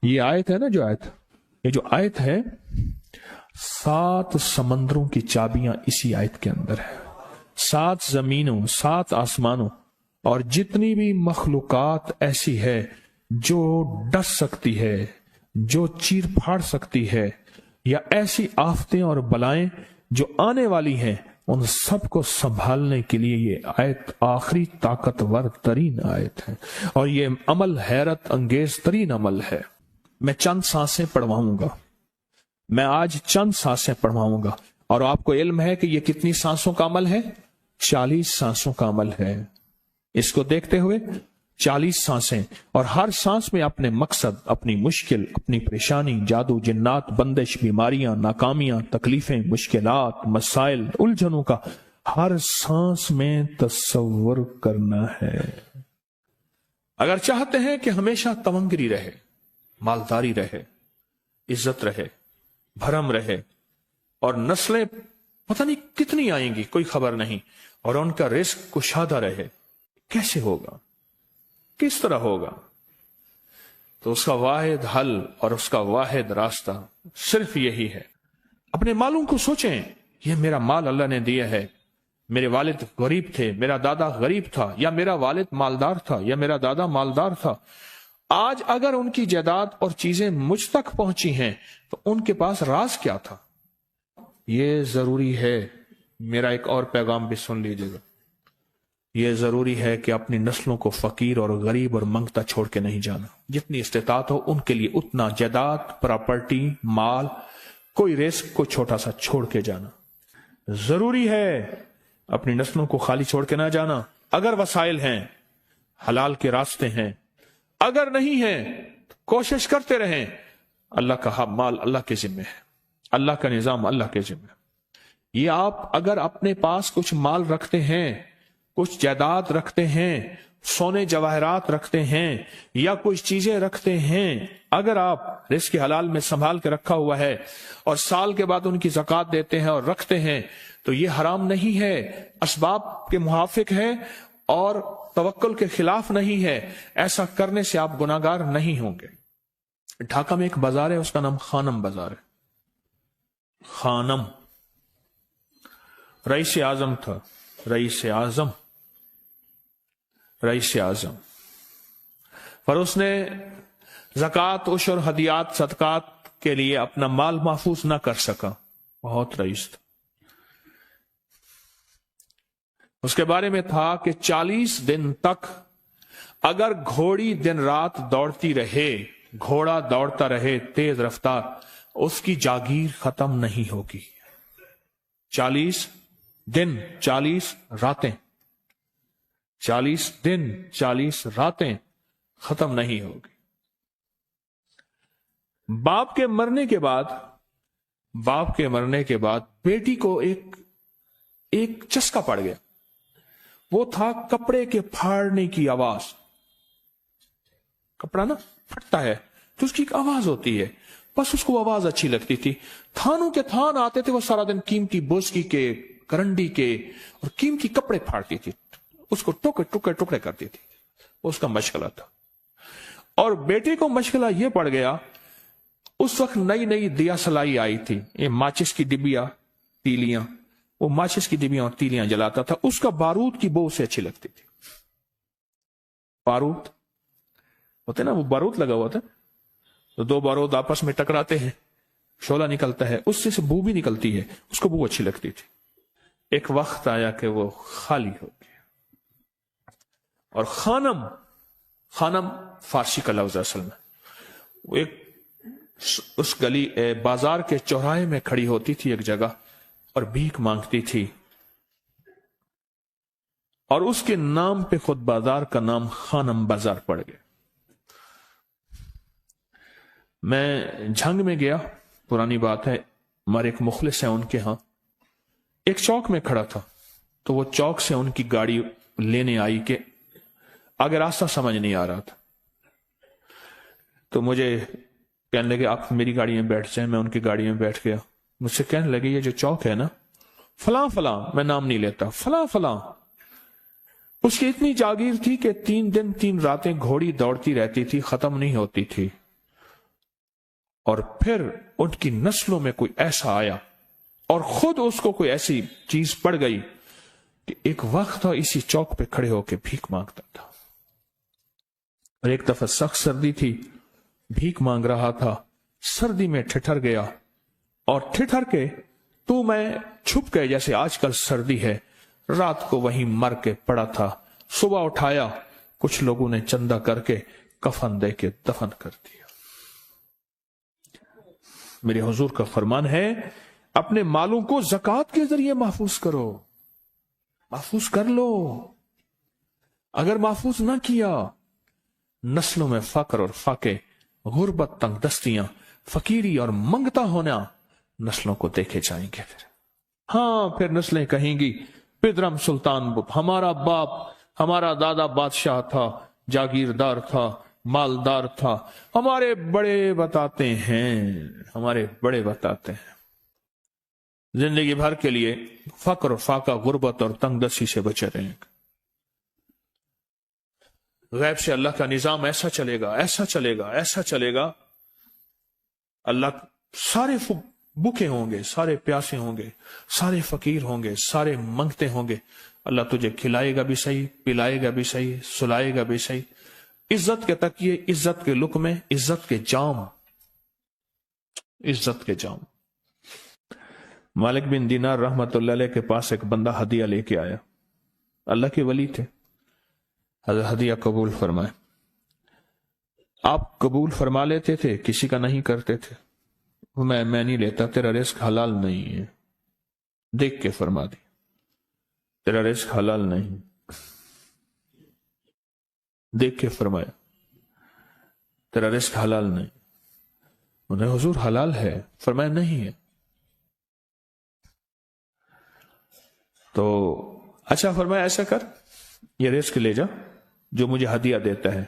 یہ آیت ہے نا، یہ جو آیت ہے، 7 سمندروں کی چابیاں اسی آیت کے اندر ہے. 7 زمینوں، 7 آسمانوں اور جتنی بھی مخلوقات ایسی ہے جو ڈس سکتی ہے، جو چیر پھاڑ سکتی ہے، یا ایسی آفتیں اور بلائیں جو آنے والی ہیں، ان سب کو سنبھالنے کے لیے یہ آیت آخری طاقتور ترین آیت ہے. اور یہ عمل حیرت انگیز ترین عمل ہے. میں چند سانسیں پڑھواؤں گا، میں آج چند سانسیں پڑھواؤں گا، اور آپ کو علم ہے کہ یہ کتنی سانسوں کا عمل ہے؟ 40 سانسوں کا عمل ہے. اس کو دیکھتے ہوئے 40 سانسیں، اور ہر سانس میں اپنے مقصد، اپنی مشکل، اپنی پریشانی، جادو، جنات، بندش، بیماریاں، ناکامیاں، تکلیفیں، مشکلات، مسائل، الجھنوں کا ہر سانس میں تصور کرنا ہے. اگر چاہتے ہیں کہ ہمیشہ تمنگری رہے، مالداری رہے، عزت رہے، بھرم رہے، اور نسلیں پتہ نہیں کتنی آئیں گی کوئی خبر نہیں، اور ان کا رزق کشادہ رہے، کیسے ہوگا؟ کس طرح ہوگا؟ تو اس کا واحد حل اور اس کا واحد راستہ صرف یہی ہے. اپنے مالوں کو سوچیں، یہ میرا مال اللہ نے دیا ہے. میرے والد غریب تھے، میرا دادا غریب تھا، یا میرا والد مالدار تھا، یا میرا دادا مالدار تھا. آج اگر ان کی جائیداد اور چیزیں مجھ تک پہنچی ہیں تو ان کے پاس راز کیا تھا؟ یہ ضروری ہے. میرا ایک اور پیغام بھی سن لیجیے گا. یہ ضروری ہے کہ اپنی نسلوں کو فقیر اور غریب اور منگتا چھوڑ کے نہیں جانا. جتنی استطاعت ہو ان کے لیے اتنا جائیداد، پراپرٹی، مال، کوئی رزق کو چھوٹا سا چھوڑ کے جانا ضروری ہے. اپنی نسلوں کو خالی چھوڑ کے نہ جانا. اگر وسائل ہیں، حلال کے راستے ہیں، اگر نہیں ہیں تو کوشش کرتے رہیں. اللہ کا مال اللہ کے ذمہ ہے، اللہ کا نظام اللہ کے ذمہ ہے. یہ آپ اگر اپنے پاس کچھ مال رکھتے ہیں، کچھ جائیداد رکھتے ہیں، سونے جواہرات رکھتے ہیں، یا کچھ چیزیں رکھتے ہیں، اگر آپ رزق حلال میں سنبھال کے رکھا ہوا ہے اور سال کے بعد ان کی زکوٰۃ دیتے ہیں اور رکھتے ہیں، تو یہ حرام نہیں ہے، اسباب کے موافق ہے اور توکل کے خلاف نہیں ہے. ایسا کرنے سے آپ گناہگار نہیں ہوں گے. ڈھاکہ میں ایک بازار ہے، اس کا نام خانم بازار ہے. خانم رئیس اعظم تھا، رئیس اعظم. پر اس نے زکوٰۃ، عشر، ہدیات، صدقات کے لیے اپنا مال محفوظ نہ کر سکا. بہت رئیس تھا. اس کے بارے میں تھا کہ 40 دن تک اگر گھوڑی دن رات دوڑتی رہے، گھوڑا دوڑتا رہے تیز رفتار، اس کی جاگیر ختم نہیں ہوگی. 40 دن 40 راتیں، 40 دن 40 راتیں ختم نہیں ہوگی. باپ کے مرنے کے بعد بیٹی کو ایک چسکا پڑ گیا. وہ تھا کپڑے کے پھاڑنے کی آواز. کپڑا نا پھٹتا ہے تو اس کی ایک آواز ہوتی ہے، بس اس کو آواز اچھی لگتی تھی. تھانوں کے تھان آتے تھے، وہ سارا دن قیمتی بوسکی کے، کرنڈی کے اور قیمتی کپڑے پھاڑتی تھی، اس کو ٹکڑے کرتی تھی. اس کا مشغلہ تھا. اور بیٹے کو مشغلہ یہ پڑ گیا، اس وقت نئی دیا سلائی آئی تھی، یہ ماچس کی ڈبیاں، تیلیاں، وہ ماچس کی ڈبیاں اور تیلیاں جلاتا تھا. اس کا بارود کی بو اسے اچھی لگتی تھی. بارود ہوتے نا، وہ بارود لگا ہوا تھا، تو 2 بارود آپس میں ٹکراتے ہیں، شعلہ نکلتا ہے، اس سے بو بھی نکلتی ہے، اس کو بو اچھی لگتی تھی. ایک وقت آیا کہ وہ خالی ہو گیا. اور خانم فارسی کا لفظ اصل میں، وہ ایک اس گلی بازار کے چوراہے میں کھڑی ہوتی تھی ایک جگہ اور بھیک مانگتی تھی، اور اس کے نام پہ خود بازار کا نام خانم بازار پڑ گیا. میں جھنگ میں گیا، پرانی بات ہے، ہمارے ایک مخلص ہیں ان کے ہاں، ایک چوک میں کھڑا تھا. تو وہ چوک سے ان کی گاڑی لینے آئی کہ آگے راستہ سمجھ نہیں آ رہا تھا. تو مجھے کہنے لگے آپ میری گاڑی میں بیٹھ جائیں. میں ان کی گاڑی میں بیٹھ گیا. مجھ سے کہنے لگے یہ جو چوک ہے نا، فلاں، میں نام نہیں لیتا، فلاں. اس کی اتنی جاگیر تھی کہ 3 دن 3 راتیں گھوڑی دوڑتی رہتی تھی، ختم نہیں ہوتی تھی. اور پھر ان کی نسلوں میں کوئی ایسا آیا اور خود اس کو کوئی ایسی چیز پڑ گئی کہ ایک وقت تھا اسی چوک پہ کھڑے ہو کے بھیک مانگتا تھا. اور ایک دفعہ سخت سردی تھی، بھیک مانگ رہا تھا، سردی میں ٹھٹر گیا اور ٹھٹر کے تو میں چھپ گئے جیسے آج کل سردی ہے. رات کو وہیں مر کے پڑا تھا. صبح اٹھایا، کچھ لوگوں نے چندہ کر کے کفن دے کے دفن کر دیا. میرے حضور کا فرمان ہے اپنے مالوں کو زکوٰۃ کے ذریعے محفوظ کرو، محفوظ کر لو. اگر محفوظ نہ کیا، نسلوں میں فقر اور فاقے، غربت، تنگ دستیاں، فقیری اور منگتا ہونا نسلوں کو دیکھے جائیں گے. پھر نسلیں کہیں گی پدرم سلطان ہمارا باپ، ہمارا دادا بادشاہ تھا، جاگیردار تھا، مالدار تھا. ہمارے بڑے بتاتے ہیں زندگی بھر کے لیے فقر، فاقہ، غربت اور تنگ دستی سے بچے رہیں. غیب سے اللہ کا نظام ایسا چلے گا، ایسا چلے گا، ایسا چلے گا. اللہ سارے بھوکے ہوں گے، سارے پیاسے ہوں گے، سارے فقیر ہوں گے، سارے منگتے ہوں گے. اللہ تجھے کھلائے گا بھی صحیح، پلائے گا بھی صحیح، سلائے گا بھی صحیح. عزت کے تکیے، عزت کے لقمے، عزت کے جام، عزت کے جام. مالک بن دینار رحمت اللہ علیہ کے پاس ایک بندہ ہدیہ لے کے آیا. اللہ کے ولی تھے. حضرت ہدیہ قبول فرمائے. آپ قبول فرما لیتے تھے، کسی کا نہیں کرتے تھے. میں نہیں لیتا، تیرا رزق حلال نہیں ہے. دیکھ کے فرما دی تیرا رزق حلال نہیں. دیکھ کے فرمایا تیرا رزق حلال نہیں. انہیں حضور حلال ہے، فرمایا نہیں ہے. تو اچھا فرمایا ایسا کر، یہ رزق لے جا جو مجھے ہدیہ دیتا ہے.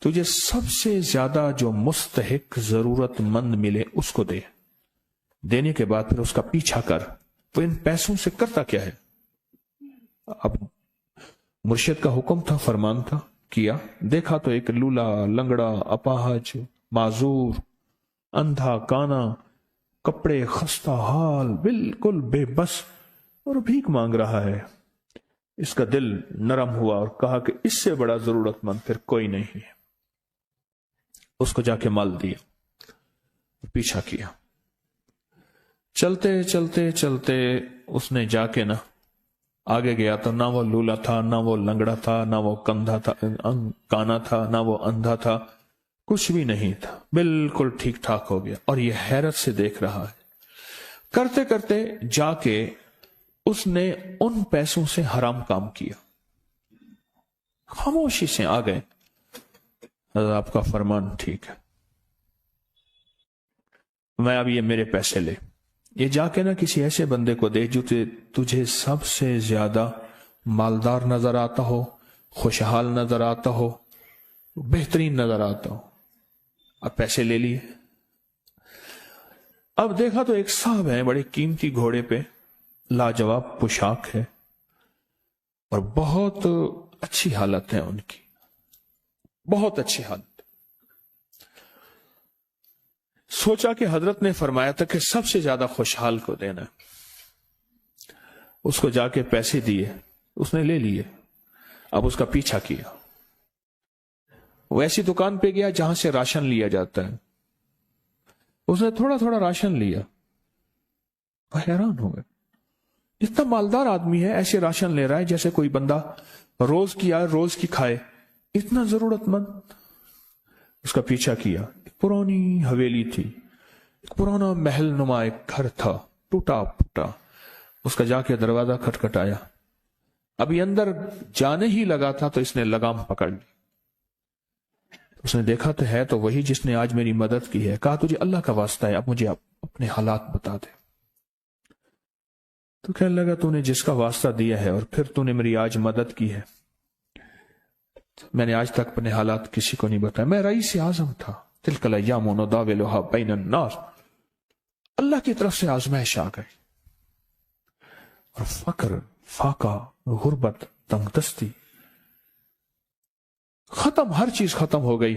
تجھے سب سے زیادہ جو مستحق ضرورت مند ملے اس کو دے. دینے کے بعد پھر اس کا پیچھا کر. وہ ان پیسوں سے کرتا کیا ہے؟ اب مرشد کا حکم تھا، فرمان تھا، کیا. دیکھا تو ایک لولا، لنگڑا، اپاہج، معذور، اندھا، کانا، کپڑے خستہ حال، بالکل بے بس اور بھیک مانگ رہا ہے. اس کا دل نرم ہوا اور کہا کہ اس سے بڑا ضرورت مند پھر کوئی نہیں ہے. اس کو جا کے مال دیا، پیچھا کیا. چلتے چلتے چلتے اس نے جا کے نا آگے گیا تو نہ وہ لولا تھا، نہ وہ لنگڑا تھا، نہ وہ کندھا تھا، کانا تھا، نہ وہ اندھا تھا، کچھ بھی نہیں تھا. بالکل ٹھیک ٹھاک ہو گیا اور یہ حیرت سے دیکھ رہا ہے. کرتے کرتے جا کے اس نے ان پیسوں سے حرام کام کیا. خاموشی سے آ گئے. آپ کا فرمان ٹھیک ہے، میں اب یہ میرے پیسے لے. یہ جا کے نا کسی ایسے بندے کو دے جو تجھے سب سے زیادہ مالدار نظر آتا ہو، خوشحال نظر آتا ہو، بہترین نظر آتا ہو. اب پیسے لے لیے. اب دیکھا تو ایک صاحب ہیں، بڑے قیمتی گھوڑے پہ، لاجواب پوشاک ہے اور بہت اچھی حالت ہے ان کی، بہت اچھی حالت. سوچا کہ حضرت نے فرمایا تھا کہ سب سے زیادہ خوشحال کو دینا. اس کو جا کے پیسے دیے، اس نے لے لیے. اب اس کا پیچھا کیا. وہ ایسی دکان پہ گیا جہاں سے راشن لیا جاتا ہے. اس نے تھوڑا تھوڑا راشن لیا. وہ حیران ہو گئے، اتنا مالدار آدمی ہے، ایسے راشن لے رہا ہے جیسے کوئی بندہ روز کی آئے روز کی کھائے، اتنا ضرورت مند. اس کا پیچھا کیا. ایک پرانی حویلی تھی، ایک پرانا محل نما ایک گھر تھا، ٹوٹا پھوٹا. اس کا جا کے دروازہ کھٹکھٹایا. ابھی اندر جانے ہی لگا تھا تو اس نے لگام پکڑ لی. اس نے دیکھا تو ہے تو وہی جس نے آج میری مدد کی ہے. کہا تجھے اللہ کا واسطہ ہے، اب مجھے اپنے حالات بتا دے. تو کہنے لگا تو نے جس کا واسطہ دیا ہے اور پھر تو نے میری آج مدد کی ہے، میں نے آج تک اپنے حالات کسی کو نہیں بتایا. میں رئیس اعظم تھا. تلک الایام نداولها بین الناس. اللہ کی طرف سے آزمائش آ گئی اور فقر، فاقہ، غربت، تنگ دستی ختم، ہر چیز ختم ہو گئی.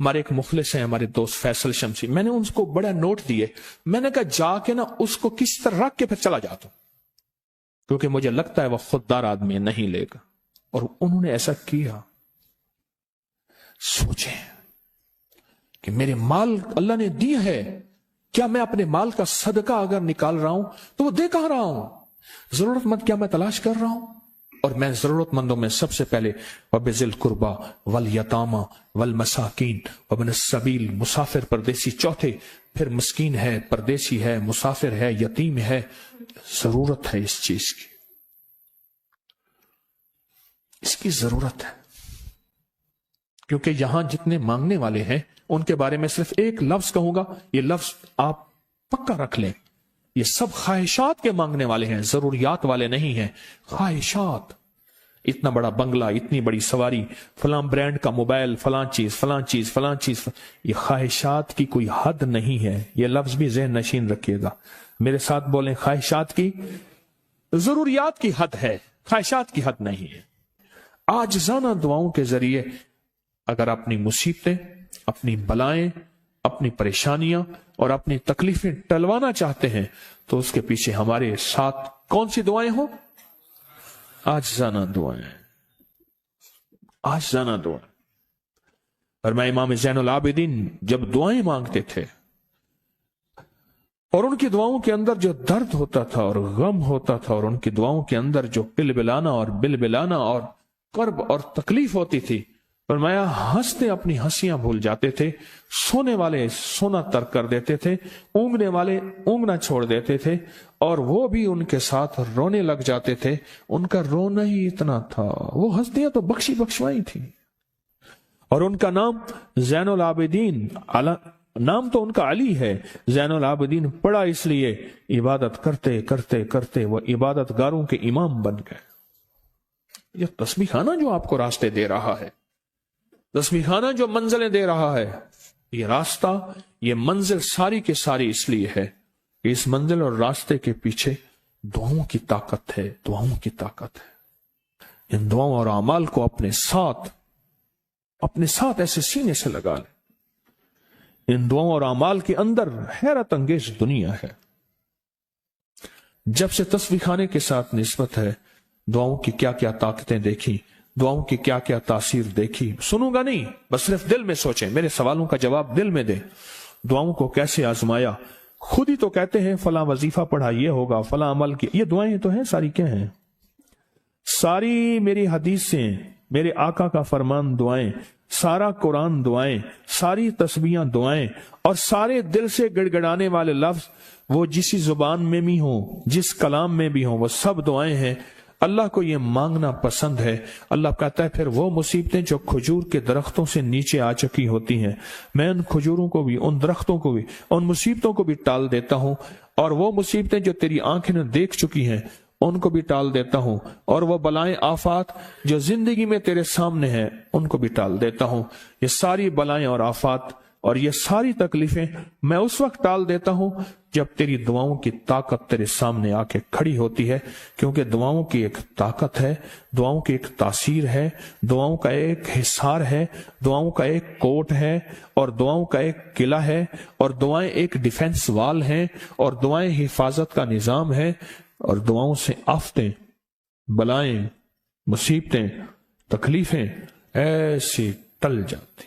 ہمارے ایک مخلص ہیں ہمارے دوست فیصل شمسی، میں نے ان کو بڑا نوٹ دیے، میں نے کہا جا کے نا اس کو کس طرح رکھ کے پھر چلا جاتا ہوں، کیونکہ مجھے لگتا ہے وہ خوددار آدمی نہیں لے گا، اور انہوں نے ایسا کیا۔ سوچیں کہ میرے مال اللہ نے دی ہے، کیا میں اپنے مال کا صدقہ اگر نکال رہا ہوں تو وہ دے کہاں رہا ہوں؟ ضرورت مند کیا میں تلاش کر رہا ہوں؟ اور میں ضرورت مندوں میں سب سے پہلے وَبِذِي الْقُرْبَى وَالْيَتَامَى وَالْمَسَاكِينِ وَابْنِ السَّبِيلِ، مسافر پردیسی چوتھے، پھر مسکین ہے، پردیسی ہے، مسافر ہے، یتیم ہے۔ ضرورت ہے اس چیز کی، اس کی ضرورت ہے، کیونکہ یہاں جتنے مانگنے والے ہیں ان کے بارے میں صرف ایک لفظ کہوں گا، یہ لفظ آپ پکا رکھ لیں، یہ سب خواہشات کے مانگنے والے ہیں، ضروریات والے نہیں ہیں، خواہشات۔ اتنا بڑا بنگلہ، اتنی بڑی سواری، فلاں برانڈ کا موبائل، فلاں چیز فلاں چیز فلاں چیز، یہ خواہشات کی کوئی حد نہیں ہے، یہ لفظ بھی ذہن نشین رکھیے گا، میرے ساتھ بولیں، خواہشات کی، ضروریات کی حد ہے، خواہشات کی حد نہیں ہے۔ عاجزانہ دعاؤں کے ذریعے اگر اپنی مصیبتیں، اپنی بلائیں، اپنی پریشانیاں اور اپنی تکلیفیں ٹلوانا چاہتے ہیں تو اس کے پیچھے ہمارے ساتھ کون سی دعائیں ہوں؟ عاجزانہ دعائیں، عاجزانہ دعائیں۔ اور میں امام زین العابدین جب دعائیں مانگتے تھے اور ان کی دعاؤں کے اندر جو درد ہوتا تھا اور غم ہوتا تھا، اور ان کی دعاؤں کے اندر جو پلبلانا اور بلبلانا اور کرب اور تکلیف ہوتی تھی، فرمایا ہنستے اپنی ہنسیاں بھول جاتے تھے، سونے والے سونا ترک کر دیتے تھے، اونگنے والے اونگنا چھوڑ دیتے تھے، اور وہ بھی ان کے ساتھ رونے لگ جاتے تھے۔ ان کا رونا ہی اتنا تھا، وہ ہنسیاں تو بخشی بخشوائی تھی، اور ان کا نام زین العابدین، نام تو ان کا علی ہے، زین العابدین پڑا اس لیے عبادت کرتے کرتے کرتے وہ عبادت گاروں کے امام بن گئے۔ یہ تسبیح خانہ جو آپ کو راستے دے رہا ہے، تسبیح خانہ جو منزلیں دے رہا ہے، یہ راستہ، یہ منزل ساری کے ساری اس لیے ہے کہ اس منزل اور راستے کے پیچھے دعاؤں کی طاقت ہے، دعاؤں کی طاقت ہے۔ ان دعاؤں اور اعمال کو اپنے ساتھ ایسے سینے سے لگا لیں۔ ان دعاؤں اور اعمال کے اندر حیرت انگیز دنیا ہے۔ جب سے تسبیح خانے کے ساتھ نسبت ہے، دعاؤں کی کیا کیا طاقتیں دیکھی، دعاؤں کی کیا کیا تاثیر دیکھی، سنوں گا نہیں، بس صرف دل میں سوچیں، میرے سوالوں کا جواب دل میں دیں۔ دعاؤں کو کیسے آزمایا، خود ہی تو کہتے ہیں فلاں وظیفہ پڑھا یہ ہوگا، فلاں عمل کی، یہ دعائیں تو ہیں ساری، کیا ہیں؟ ساری میری حدیثیں، میرے آقا کا فرمان دعائیں، سارا قرآن دعائیں، ساری تسبیحاں دعائیں، اور سارے دل سے گڑ گڑانے والے لفظ وہ جس زبان میں بھی ہوں، جس کلام میں بھی ہوں، وہ سب دعائیں ہیں۔ اللہ کو یہ مانگنا پسند ہے۔ اللہ کہتا ہے پھر وہ مصیبتیں جو کھجور کے درختوں سے نیچے آ چکی ہوتی ہیں، میں ان کھجوروں کو بھی، ان درختوں کو بھی، ان مصیبتوں کو بھی ٹال دیتا ہوں، اور وہ مصیبتیں جو تیری آنکھیں نے دیکھ چکی ہیں ان کو بھی ٹال دیتا ہوں، اور وہ بلائیں آفات جو زندگی میں تیرے سامنے ہیں ان کو بھی ٹال دیتا ہوں۔ یہ ساری بلائیں اور آفات اور یہ ساری تکلیفیں میں اس وقت ٹال دیتا ہوں جب تیری دعاؤں کی طاقت تیرے سامنے آ کے کھڑی ہوتی ہے، کیونکہ دعاؤں کی ایک طاقت ہے، دعاؤں کی ایک تاثیر ہے، دعاؤں کا ایک حصار ہے، دعاؤں کا ایک کوٹ ہے، اور دعاؤں کا ایک قلعہ ہے، اور دعائیں ایک ڈیفنس وال ہیں، اور دعائیں حفاظت کا نظام ہے، اور دعاؤں سے آفتیں، بلائیں، مصیبتیں، تکلیفیں ایسی ٹل جاتی۔